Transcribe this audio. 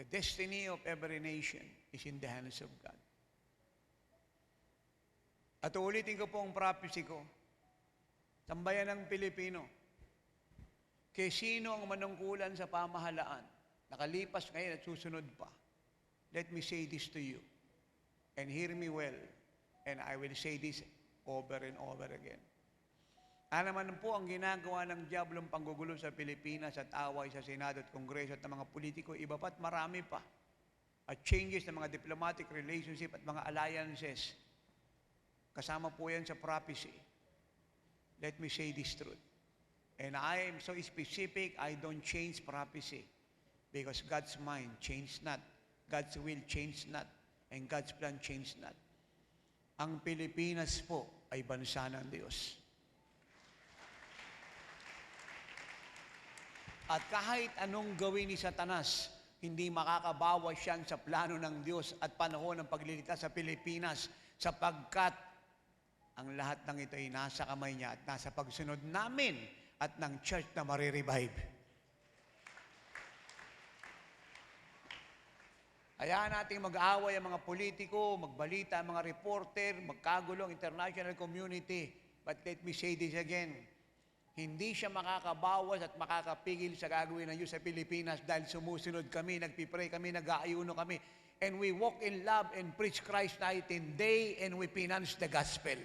The destiny of every nation is in the hands of God. At uulitin ko po ang prophecy ko. Sambayan ng Pilipino. Kay sino ang manungkulan sa pamahalaan, nakalipas ngayon at susunod pa. Let me say this to you, and hear me well, and I will say this over and over again. Ano naman po ang ginagawa ng diablong panggugulo sa Pilipinas at away sa Senado at Kongreso at ng mga politiko, iba pa't marami pa. At changes ng mga diplomatic relationship at mga alliances. Kasama po yan sa prophecy. Let me say this truth. And I am so specific, I don't change prophecy. Because God's mind changed not. God's will changed not. And God's plan changed not. Ang Pilipinas po ay bansa ng Diyos. At kahit anong gawin ni Satanas, hindi makakabawas yan sa plano ng Diyos at panahon ng pagliligtas sa Pilipinas sapagkat ang lahat ng ito ay nasa kamay niya at nasa pagsunod namin at ng church na marirevive. Hayaan natin mag-aaway ang mga politiko, magbalita ang mga reporter, magkagulong international community. But let me say this again. Hindi siya makakabawas at makakapigil sa gagawin ng Diyos sa Pilipinas dahil sumusunod kami, nagpipray kami, nag-aayuno kami. And we walk in love and preach Christ night and day and we finance the gospel.